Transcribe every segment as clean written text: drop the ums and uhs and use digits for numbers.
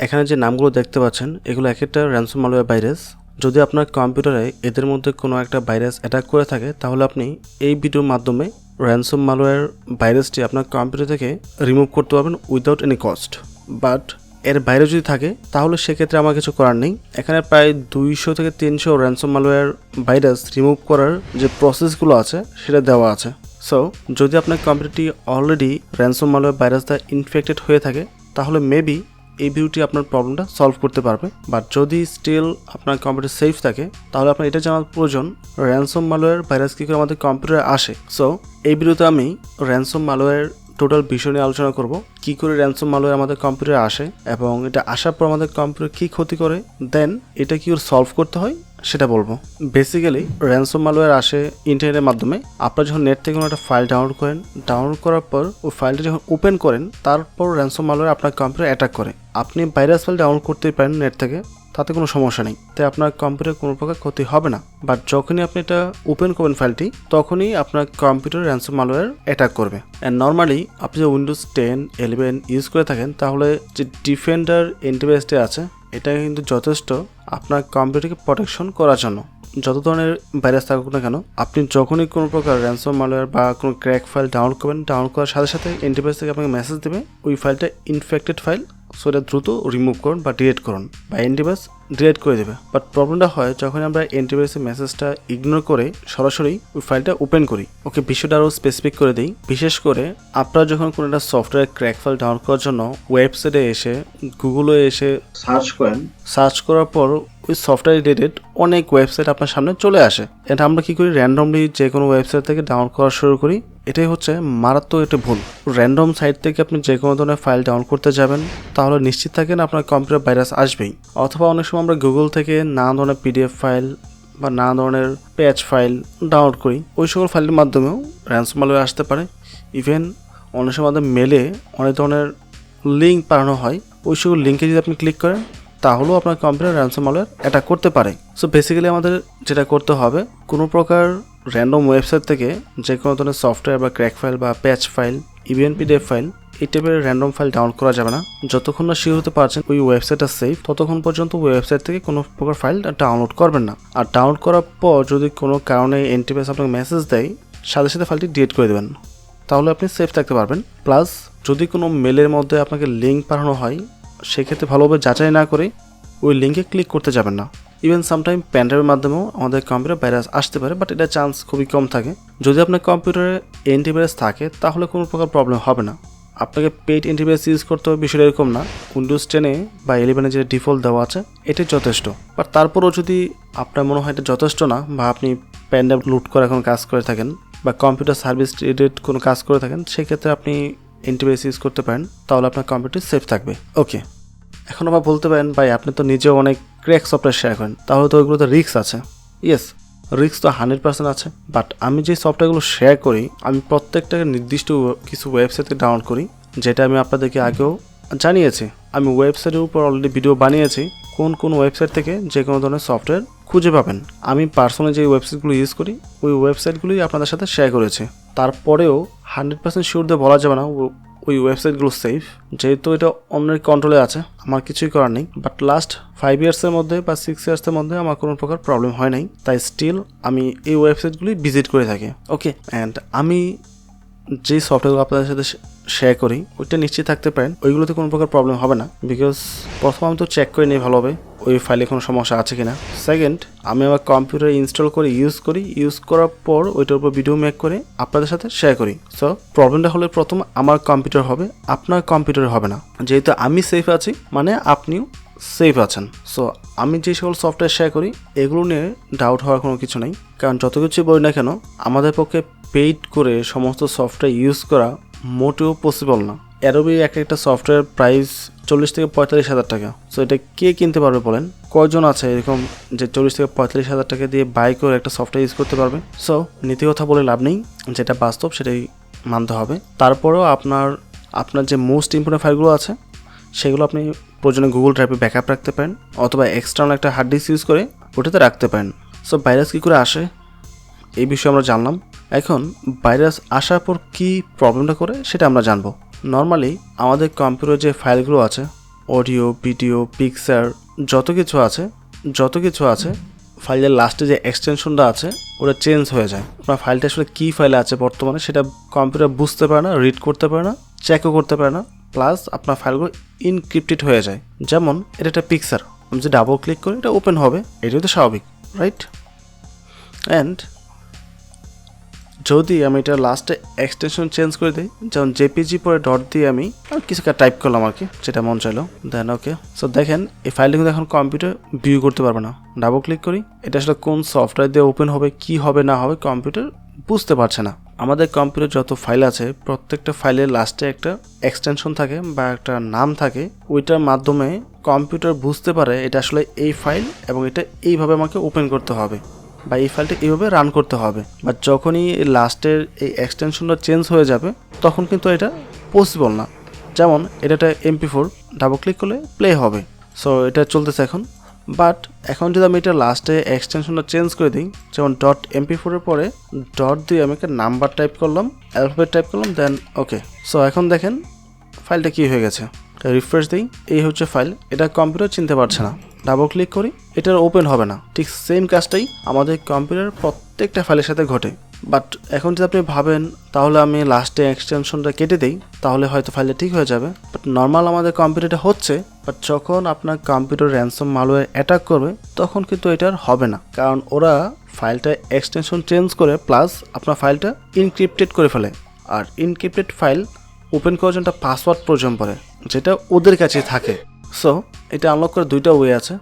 এখানে যে নামগুলো দেখতে পাচ্ছেন এগুলো এক একটা র্যানসম ম্যালওয়্যার ভাইরাস। যদি আপনার কম্পিউটারে এদের মধ্যে কোনো একটা ভাইরাস অ্যাটাক করে থাকে তাহলে আপনি এই ভিডিওর মাধ্যমে র্যানসম ম্যালওয়্যার ভাইরাসটি আপনার কম্পিউটার থেকে রিমুভ করতে পারবেন উইদাউট এনি কস্ট। বাট এর বাইরে যদি থাকে তাহলে সেক্ষেত্রে আমার কিছু করার নেই। এখানে প্রায় 200 থেকে 300 র্যানসম ম্যালওয়্যার ভাইরাস রিমুভ করার যে প্রসেসগুলো আছে সেটা দেওয়া আছে। সো যদি আপনার কম্পিউটারটি অলরেডি র্যানসম ম্যালওয়্যার ভাইরাস দ্বারা ইনফেক্টেড হয়ে থাকে তাহলে মেবি এই ভিডিওটি আপনার প্রবলেমটা সলভ করতে পারবে। বাট যদি স্টিল আপনার কম্পিউটার সেফ থাকে তাহলে আপনার এটা জানার প্রয়োজন র্যানসম ম্যালওয়্যার ভাইরাস কী করে আমাদের কম্পিউটারে আসে। সো এই ভিডিওতে আমি র্যানসম ম্যালওয়্যার টোটাল বিষয় নিয়ে আলোচনা করব, কী করে র্যানসম ম্যালওয়্যার আমাদের কম্পিউটারে আসে এবং এটা আসার পর আমাদের কম্পিউটার কী ক্ষতি করে, দেন এটা কী করে সলভ করতে হয় সেটা বলবো। বেসিক্যালি র্যানসম ম্যালওয়্যার আসে ইন্টারনেটের মাধ্যমে। আপনারা যখন নেট থেকে কোনো একটা ফাইল ডাউনলোড করেন, ডাউনলোড করার পর ওই ফাইলটা যখন ওপেন করেন তারপর র্যানসম ম্যালওয়্যার আপনার কম্পিউটার অ্যাটাক করে। আপনি ভাইরাস ফাইল ডাউনলোড করতেই পারেন নেট থেকে, তাতে কোনো সমস্যা নেই, তাই আপনার কম্পিউটার কোনো প্রকার ক্ষতি হবে না। বাট যখনই আপনি এটা ওপেন করবেন ফাইলটি তখনই আপনার কম্পিউটার র্যানসম ম্যালওয়্যার অ্যাটাক করবে। অ্যান্ড নর্মালি আপনি যে উইন্ডোজ 10, 11 ইউজ করে থাকেন তাহলে যে ডিফেন্ডার অ্যান্টিভাইরাসটি আছে এটা কিন্তু যথেষ্ট আপনার কম্পিউটারকে প্রোটেকশন করার জন্য। যত ধরনের ভাইরাস থাকুক না কেন, আপনি যখনই কোনো প্রকার র্যানসম ম্যালওয়্যার বা কোনো ক্র্যাক ফাইল ডাউনলোড করবেন, ডাউনলোড করার সাথে সাথে অ্যান্টিভাইরাস থেকে আপনাকে মেসেজ দেবে ওই ফাইলটা ইনফেক্টেড ফাইল, সো এটা দ্রুত রিমুভ করুন বা ডিলিট করুন, বা অ্যান্টিভাইরাস ডিলিট করে দেবে। বাট প্রবলেমটা হয় যখন আমরা অ্যান্টিভাইরাসের মেসেজটা ইগনোর করে সরাসরি ওই ফাইলটা ওপেন করি। ওকে, বিষয়টা আরও স্পেসিফিক করে দিই। বিশেষ করে আপনারা যখন কোনো একটা সফটওয়্যার ক্র্যাক ফাইল ডাউনলোড করার জন্য ওয়েবসাইটে এসে গুগলে এসে সার্চ করেন, সার্চ করার পর ওই সফটওয়্যার রিলেটেড অনেক ওয়েবসাইট আপনার সামনে চলে আসে। এটা আমরা কী করি, র্যান্ডমলি যে কোনো ওয়েবসাইট থেকে ডাউনলোড করা শুরু করি। এটাই হচ্ছে মারাত্মক একটা ভুল। র্যান্ডম সাইট থেকে আপনি যে কোনো ধরনের ফাইল ডাউনলোড করতে যাবেন তাহলে নিশ্চিত থাকেন আপনার কম্পিউটার ভাইরাস আসবেই। অথবা অনেক সময় আমরা গুগল থেকে নানা ধরনের পিডিএফ ফাইল বা নানা ধরনের প্যাচ ফাইল ডাউনলোড করি, ওই সকল ফাইলের মাধ্যমেও র্যানসম ম্যালওয়্যার আসতে পারে। ইভেন অনেক সময় আমাদের মেলে অনেক ধরনের লিঙ্ক পাঠানো হয়, ওই সকল লিঙ্কে যদি আপনি ক্লিক করেন তাহলেও আপনার কম্পিউটার র্যানসম ম্যালওয়্যার অ্যাটাক করতে পারে। সো বেসিক্যালি আমাদের যেটা করতে হবে, কোনো প্রকার র্যান্ডম ওয়েবসাইট থেকে যে কোনো ধরনের সফটওয়্যার বা ক্র্যাক ফাইল বা প্যাচ ফাইল, ইভেন পিডিএফ ফাইল, এই টাইপের র্যান্ডম ফাইল ডাউনলোড করা যাবে না। যতক্ষণ না শিওর হতে পারছেন ওই ওয়েবসাইটটা সেফ ততক্ষণ পর্যন্ত ওই ওয়েবসাইট থেকে কোনো প্রকার ফাইল ডাউনলোড করবেন না। আর ডাউনলোড করার পর যদি কোনো কারণে অ্যান্টিভাইরাস আপনাকে মেসেজ দেয়, সাথে সাথে ফাইলটি ডিলিট করে দেবেন, তাহলে আপনি সেফ থাকতে পারবেন। প্লাস যদি কোনো মেলের মধ্যে আপনাকে লিঙ্ক পাঠানো হয় সেক্ষেত্রে ভালোভাবে যাচাই না করে ওই লিঙ্কে ক্লিক করতে যাবেন না। ইভেন সামটাইম প্যানড্রাইভের মাধ্যমেও আমাদের কম্পিউটার ভাইরাস আসতে পারে, বাট এটা চান্স খুবই কম থাকে। যদি আপনার কম্পিউটারে অ্যান্টিভাইরাস থাকে তাহলে কোনো প্রকার প্রবলেম হবে না। আপনাকে পেইড অ্যান্টিভাইরাস ইউজ করতে হবে বিষয়টা এরকম না। উইন্ডোজ 10 বা 11 যে ডিফল্ট দেওয়া আছে এটাই যথেষ্ট। বাট তারপরেও যদি আপনার মনে হয় এটা যথেষ্ট না, বা আপনি প্যানড্রাইভ লুট করে কোনো কাজ করে থাকেন বা কম্পিউটার সার্ভিস রিলেটেড কোনো কাজ করে থাকেন, সেক্ষেত্রে আপনি অ্যান্টিভাইরাস ইউজ করতে পারেন, তাহলে আপনার কম্পিউটার সেফ থাকবে। ওকে, এখন আবার বলতে পারেন ভাই আপনি তো নিজেও অনেক ক্র্যাক সফটওয়্যার শেয়ার করেন, তাহলে তো ওইগুলোতে রিস্ক আছে। ইয়েস, রিস্ক তো 100% আছে। বাট আমি যে সফটওয়্যারগুলো শেয়ার করি আমি প্রত্যেকটা নির্দিষ্ট কিছু ওয়েবসাইট থেকে ডাউনলোড করি, যেটা আমি আপনাদেরকে আগেও জানিয়েছি। আমি ওয়েবসাইটের উপর অলরেডি ভিডিও বানিয়েছি কোন কোন ওয়েবসাইট থেকে যে কোনো ধরনের সফটওয়্যার খুঁজে পাবেন। আমি পার্সোনালি যে ওয়েবসাইটগুলো ইউজ করি ওই ওয়েবসাইটগুলোই আপনাদের সাথে শেয়ার করেছি। তারপরেও 100% শিওর দিয়ে বলা যাবে না ওই ওয়েবসাইটগুলো সেফ, যেহেতু এটা অন্যের কন্ট্রোলে আছে, আমার কিছুই করার নেই। বাট লাস্ট 5 ইয়ার্সের মধ্যে বা 6 ইয়ার্সের মধ্যে আমার কোনো প্রকার প্রবলেম হয় নাই, তাই স্টিল আমি এই ওয়েবসাইটগুলি ভিজিট করে থাকি। ওকে, অ্যান্ড আমি যে সফটওয়্যারগুলো আপনাদের সাথে শেয়ার করি ওইটা নিশ্চিত থাকতে পারেন ওইগুলোতে কোনো প্রকার প্রবলেম হবে না। বিকজ প্রথম আমি তো চেক করে নিই ভালোভাবে ওই ফাইলে কোনো সমস্যা আছে কিনা। সেকেন্ড, আমি আমার কম্পিউটারে ইনস্টল করে ইউজ করার পর ওইটার উপর ভিডিও মেক করে আপনাদের সাথে শেয়ার করি। সো প্রবলেমটা হলে প্রথম আমার কম্পিউটার হবে, আপনার কম্পিউটারে হবে না। যেহেতু আমি সেফ আছি মানে আপনিও সেফ আছেন। সো আমি যে সকল সফটওয়্যার শেয়ার করি এগুলো নিয়ে ডাউট হওয়ার কোনো কিছু নেই, কারণ যত কিছুই বলি না কেন আমাদের পক্ষে পেইড করে সমস্ত সফটওয়্যার ইউজ করা মোটেও পসিবল না। অ্যাডোবি একটা সফটওয়্যার প্রাইস 40 থেকে 45 হাজার টাকা। সো এটা কে কিনতে পারবে বলেন? কয়জন আছে এরকম যে 40 থেকে 45 হাজার টাকা দিয়ে বাই করে একটা সফটওয়্যার ইউজ করতে পারবে? সো নীতি কথা বলে লাভ নেই, যেটা বাস্তব সেটাই মানতে হবে। তারপরেও আপনার যে মোস্ট ইম্পর্টেন্ট ফাইলগুলো আছে সেগুলো আপনি প্রয়োজনে গুগল ড্রাইভে ব্যাকআপ রাখতে পারেন, অথবা এক্সটার্নাল একটা হার্ড ডিস্ক ইউজ করে ওটাতে রাখতে পারেন। সো ভাইরাস কী করে আসে এই বিষয়ে আমরা জানলাম। এখন ভাইরাস আসার পর কী প্রবলেমটা করে সেটা আমরা জানবো। নর্মালি আমাদের কম্পিউটার যে ফাইলগুলো আছে অডিও, ভিডিও, পিকচার যত কিছু আছে ফাইলের লাস্টে যে এক্সটেনশনটা আছে ওটা চেঞ্জ হয়ে যায়। আপনার ফাইলটা আসলে কী ফাইলে আছে বর্তমানে সেটা কম্পিউটার বুঝতে পারে না, রিড করতে পারে না, চেকও করতে পারে না, প্লাস আপনার ফাইলগুলো ইনক্রিপ্টেড হয়ে যায়। যেমন এটা একটা পিকচার, আমি যদি ডাবল ক্লিক করি এটা ওপেন হবে, এটাই তো স্বাভাবিক, রাইট? অ্যান্ড যদি আমি এটা লাস্টে এক্সটেনশন চেঞ্জ করে দিই, যেমন জেপিজি পরে ডট দিয়ে আমি কিছু টাইপ করলাম আর কি, যেটা মন চাইলো, দেন ওকে। সো দেখেন এই ফাইলটা কিন্তু এখন কম্পিউটার ভিউ করতে পারবে না। ডাবল ক্লিক করি, এটা আসলে কোন সফটওয়্যার দিয়ে ওপেন হবে, কি হবে না হবে কম্পিউটার বুঝতে পারছে না। আমাদের কম্পিউটার যত ফাইল আছে প্রত্যেকটা ফাইলের লাস্টে একটা এক্সটেনশন থাকে বা একটা নাম থাকে, ওইটার মাধ্যমে কম্পিউটার বুঝতে পারে এটা আসলে এই ফাইল এবং এটা এইভাবে আমাকে ওপেন করতে হবে বা এই ফাইলটা এইভাবে রান করতে হবে। বাট যখনই লাস্টের এই এক্সটেনশনটা চেঞ্জ হয়ে যাবে তখন কিন্তু এটা পসিবল না। যেমন এটা একটা MP4, ডাবল ক্লিক করলে প্লে হবে, সো এটা চলতেছে এখন। বাট এখন যদি আমি এটা লাস্টে এক্সটেনশনটা চেঞ্জ করে দিই, যেমন .mp4 এর পরে ডট দিয়ে আমি একটা নাম্বার টাইপ করলাম, অ্যালফাবেট টাইপ করলাম, দেন ওকে। সো এখন দেখেন ফাইলটা কী হয়ে গেছে। রিফ্রেশ দিই, এই হচ্ছে ফাইল, এটা কম্পিউটার চিনতে পারছে না। ডাবল ক্লিক করি, এটার ওপেন হবে না। ঠিক সেম কাজটাই আমাদের কম্পিউটার প্রত্যেকটা ফাইলের সাথে ঘটে। বাট এখন যদি আপনি ভাবেন তাহলে আমি লাস্টে এক্সটেনশনটা কেটে দিই তাহলে হয়তো ফাইলটা ঠিক হয়ে যাবে, বাট নর্মাল আমাদের কম্পিউটারটা হচ্ছে। বাট যখন আপনার কম্পিউটার র্যানসম মালওয়্যার অ্যাটাক করবে তখন কিন্তু এটার হবে না, কারণ ওরা ফাইলটা এক্সটেনশন চেঞ্জ করে প্লাস আপনার ফাইলটা ইনক্রিপ্টেড করে ফেলে। আর ইনক্রিপ্টেড ফাইল ওপেন করার জন্য একটা পাসওয়ার্ড প্রয়োজন পড়ে, যেটা ওদের কাছে থাকে। সো এটা আনলক করে দুইটা ওয়ে আছে,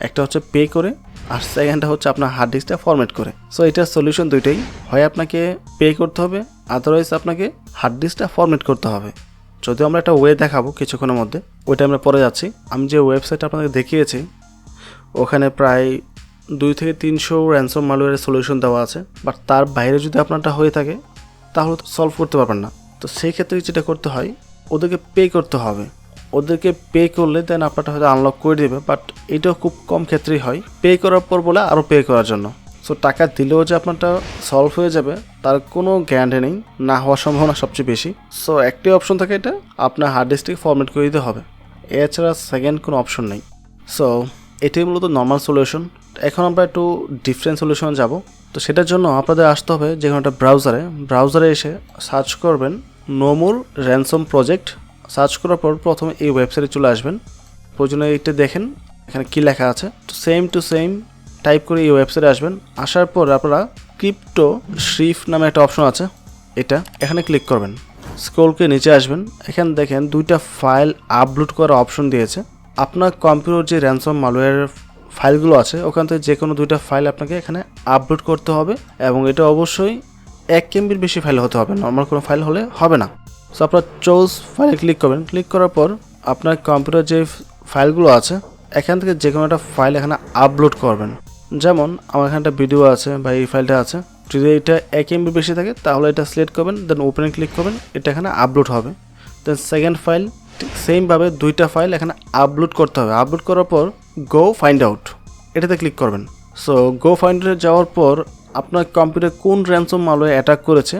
একটা হচ্ছে পে করে আর সেকেন্ডটা হচ্ছে আপনার হার্ড ডিস্কটা ফরম্যাট করে। সো এটার সলিউশন দুইটাই, হয় আপনাকে পে করতে হবে, আদারওয়াইজ আপনাকে হার্ড ডিস্কটা ফরম্যাট করতে হবে। যদিও আমরা একটা ওয়ে দেখাবো কিছুক্ষণের মধ্যে, ওইটা আমরা পরে যাচ্ছি। আমি যে ওয়েবসাইটটা আপনাকে দেখিয়েছি ওখানে প্রায় 2 থেকে 300 র্যানসম মালওয়্যারের সলিউশন দেওয়া আছে, বাট তার বাইরে যদি আপনারটা হয়ে থাকে তাহলে তো সলভ করতে পারবেন না। তো সেই ক্ষেত্রে যেটা করতে হয়, ওদেরকে পে করতে হবে। ওদেরকে পে করলে দেন আপনারটা হয়তো আনলক করে দেবে, বাট এটাও খুব কম ক্ষেত্রেই হয়। পে করার পর বলে আরও পে করার জন্য। সো টাকা দিলেও যে আপনারটা সলভ হয়ে যাবে তার কোনো গ্যারান্টি নেই, না হওয়ার সম্ভাবনা সবচেয়ে বেশি। সো একটি অপশন থাকে, এটা আপনার হার্ড ডিস্কটিকে ফরম্যাট করে দিতে হবে, এছাড়া সেকেন্ড কোনো অপশন নেই। সো এটাই মূলত নর্মাল সলিউশন। এখন আমরা একটু ডিফারেন্ট সলিউশনে যাব। তো সেটার জন্য আপনাদের আসতে হবে যে কোনো একটা ব্রাউজারে এসে সার্চ করবেন নোমোর র্যানসম প্রজেক্ট। সার্চ করার পর প্রথমে এই ওয়েবসাইটে চলে আসবেন। প্রয়োজনে এইটা দেখেন এখানে কী লেখা আছে, তো সেম টাইপ করে এই ওয়েবসাইটে আসবেন। আসার পর আপনারা ক্রিপ্টো শ্রিফ নামে একটা অপশন আছে, এখানে ক্লিক করবেন। স্ক্রলকে নিচে আসবেন, এখানে দেখেন দুইটা ফাইল আপলোড করার অপশন দিয়েছে। আপনার কম্পিউটার যে র্যানসম মালওয়্যারের ফাইলগুলো আছে ওখান থেকে যে কোনো দুইটা ফাইল আপনাকে এখানে আপলোড করতে হবে, এবং এটা অবশ্যই 1 MB বেশি ফাইল হতে হবে, নর্মাল কোনো ফাইল হলে হবে না। সো আপনার চুজ ফাইলে ক্লিক করবেন। ক্লিক করার পর আপনার কম্পিউটার যে ফাইলগুলো আছে এখান থেকে যে কোনো একটা ফাইল এখানে আপলোড করবেন। যেমন আমার এখানে একটা ভিডিও আছে বা এই ফাইলটা আছে, যদি এটা 1 MB বেশি থাকে তাহলে এটা সিলেক্ট করবেন, দেন ওপেনে ক্লিক করবেন, এটা এখানে আপলোড হবে। দেন সেকেন্ড ফাইল ঠিক সেমভাবে দুইটা ফাইল এখানে আপলোড করতে হবে। আপলোড করার পর গো ফাইন্ড আউট এটাতে ক্লিক করবেন। সো গো ফাইন্ড আউটে যাওয়ার পর আপনার কম্পিউটার কোন র্যানসম মালওয়্যার অ্যাটাক করেছে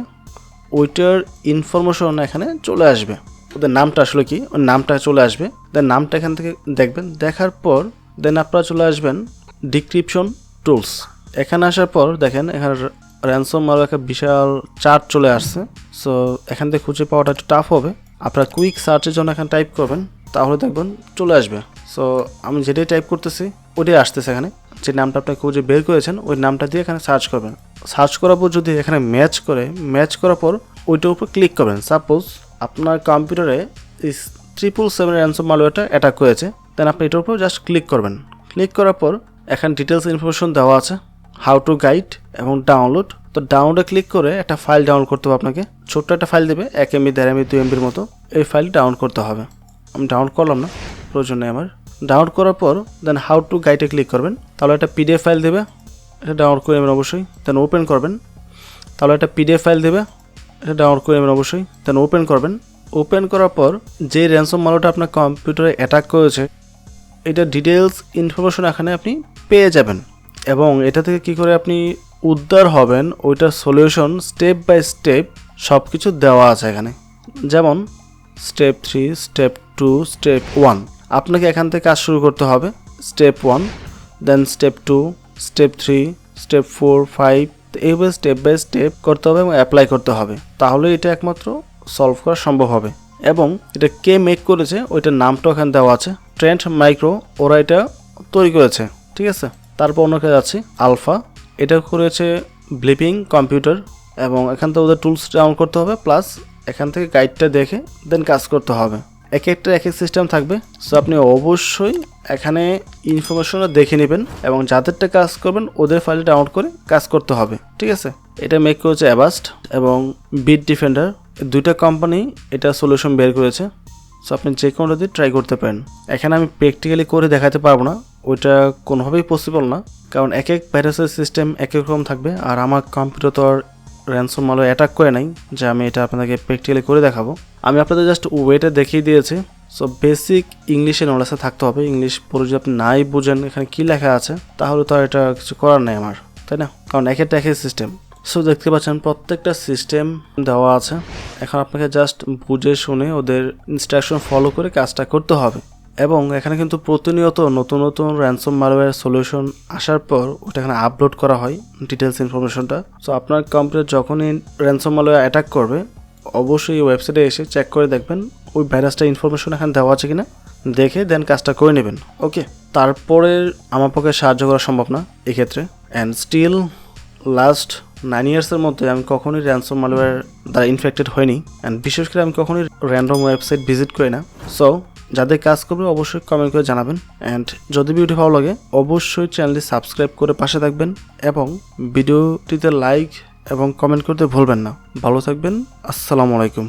ওইটার ইনফরমেশন এখানে চলে আসবে। ওদের নামটা আসলে কি, ওই নামটা চলে আসবে। দেন নামটা এখান থেকে দেখবেন, দেখার পর দেন আপনারা চলে আসবেন ডিক্রিপশন টুলস। এখানে আসার পর দেখেন এখানে র্যানসম মালওয়্যার একটা বিশাল চার্ট চলে আসছে। সো এখান থেকে খুঁজে পাওয়াটা একটু টাফ হবে, আপনারা কুইক সার্চের জন্য এখানে টাইপ করবেন, তাহলে দেখবেন চলে আসবে। সো আমি যেটাই টাইপ করতেছি ওটাই আসতেছে, এখানে যে নামটা আপনি খুঁজে বের করেছেন ওই নামটা দিয়ে এখানে সার্চ করবেন। সার্চ করার পর যদি এখানে ম্যাচ করার পর ওইটার উপর ক্লিক করবেন। সাপোজ আপনার কম্পিউটারে এই 777 র্যানসম মালওয়্যারটা অ্যাটাক করেছে, দেন আপনি এটার উপর জাস্ট ক্লিক করবেন। ক্লিক করার পর এখানে ডিটেলস ইনফরমেশন দেওয়া আছে, হাউ টু গাইড এবং ডাউনলোড। তো ডাউনলোডে ক্লিক করে একটা ফাইল ডাউনলোড করতে হবে আপনাকে, ছোট্ট একটা ফাইল দেবে 1 MB 1.5 MB 2 MBর মতো। এই ফাইল ডাউনলোড করতে হবে, আমি ডাউনলোড করলাম না, প্রয়োজন নেই আমার। ডাউনলোড করার পর দেন হাউ টু গাইডে ক্লিক করবেন, তাহলে একটা PDF ফাইল দেবে, এটা ডাউনলোড করে নেবেন অবশ্যই। দেন ওপেন করবেন, তাহলে একটা PDF ফাইল দেবে, এটা ডাউনলোড করে নেবেন অবশ্যই। দেন ওপেন করবেন। ওপেন করার পর যে র্যানসম মালওয়্যারটা আপনার কম্পিউটারে অ্যাটাক করেছে এটা ডিটেলস ইনফরমেশন এখানে আপনি পেয়ে যাবেন, এবং এটা থেকে কি করে আপনি উদ্ধার হবেন ওইটার সলিউশন স্টেপ বাই স্টেপ সব কিছু দেওয়া আছে এখানে। যেমন স্টেপ 3, স্টেপ 2, স্টেপ 1। আপনাকে এখান থেকে কাজ শুরু করতে হবে। Step 1, then step 2, step 3, step 4, 5, এইভাবে স্টেপ বাই স্টেপ করতে হবে এবং অ্যাপ্লাই করতে হবে। তাহলে এটা একমাত্র সলভ করা সম্ভব হবে। এবং এটা কে মেক করেছে ওইটার নামটা ওখানে দেওয়া আছে, ট্রেন্ড মাইক্রো, ওরা এটা তৈরি করেছে, ঠিক আছে। তারপর অন্য কাজ আছে আলফা, এটা করেছে ব্লিপিং কম্পিউটার, এবং এখান থেকে ওদের টুলস ডাউনলোড করতে হবে, প্লাস এখান থেকে গাইডটা দেখে দেন কাজ করতে হবে। এক একটা এক এক সিস্টেম থাকবে, সো আপনি অবশ্যই এখানে ইনফরমেশনটা দেখে নেবেন এবং যাদেরটা কাজ করবেন ওদের ফাইল ডাউনলোড করে কাজ করতে হবে, ঠিক আছে। এটা মেক করেছে অ্যাভাস্ট এবং বিট ডিফেন্ডার, দুইটা কোম্পানি এটা সলিউশন বের করেছে। সো আপনি যে কোনোটা দিয়ে ট্রাই করতে পারেন। এখানে আমি প্র্যাকটিক্যালি করে দেখাতে পারবো না, ওইটা কোনোভাবেই পসিবল না, কারণ এক এক ভাইরাসের সিস্টেম এক এক রকম থাকবে। আর আমার কম্পিউটার তো আর র্যানসম ম্যালওয়্যার অ্যাটাক করে নাই যে আমি এটা আপনাদেরকে প্র্যাকটিক্যালি করে দেখাবো। আমি আপনাদের জাস্ট ওয়েটা দেখিয়ে দিয়েছি। সো বেসিক ইংলিশে নলেজে থাকতে হবে। ইংলিশ পড়ে যদি আপনি নাই বুঝেন এখানে কী লেখা আছে, তাহলে তো আর এটা কিছু করার নেই আমার, তাই না? কারণ এক একটা এক এক সিস্টেম। সো দেখতে পাচ্ছেন প্রত্যেকটা সিস্টেম দেওয়া আছে। এখন আপনাকে জাস্ট বুঝে শুনে ওদের ইনস্ট্রাকশন ফলো করে কাজটা করতে হবে। এবং এখানে কিন্তু প্রতিনিয়ত নতুন নতুন র্যানসম ম্যালওয়্যার সলিউশন আসার পর ওটা এখানে আপলোড করা হয় ডিটেলস ইনফরমেশনটা। সো আপনার কম্পিউটার যখনই র্যানসম ম্যালওয়্যার অ্যাটাক করবে অবশ্যই এই ওয়েবসাইটে এসে চেক করে দেখবেন ওই ভাইরাসটা ইনফরমেশন এখানে দেওয়া আছে কিনা, দেখে দেন কাজটা করে নেবেন। ওকে, তারপরে আমার পক্ষে সাহায্য করা সম্ভব না এক্ষেত্রে। অ্যান্ড স্টিল লাস্ট 9 ইয়ার্সের মধ্যে আমি কখনোই র্যানসম ম্যালওয়্যার দ্বারা ইনফেক্টেড হইনি। অ্যান্ড বিশেষ করে আমি কখনোই র্যান্ডম ওয়েবসাইট ভিজিট করি না। সো যাদের কাজ করবে অবশ্যই কমেন্ট করে জানাবেন। অ্যান্ড যদি ভিডিও ভালো লাগে অবশ্যই চ্যানেলটি সাবস্ক্রাইব করে পাশে থাকবেন এবং ভিডিওটিতে লাইক এবং কমেন্ট করতে ভুলবেন না। ভালো থাকবেন, আসসালামু আলাইকুম।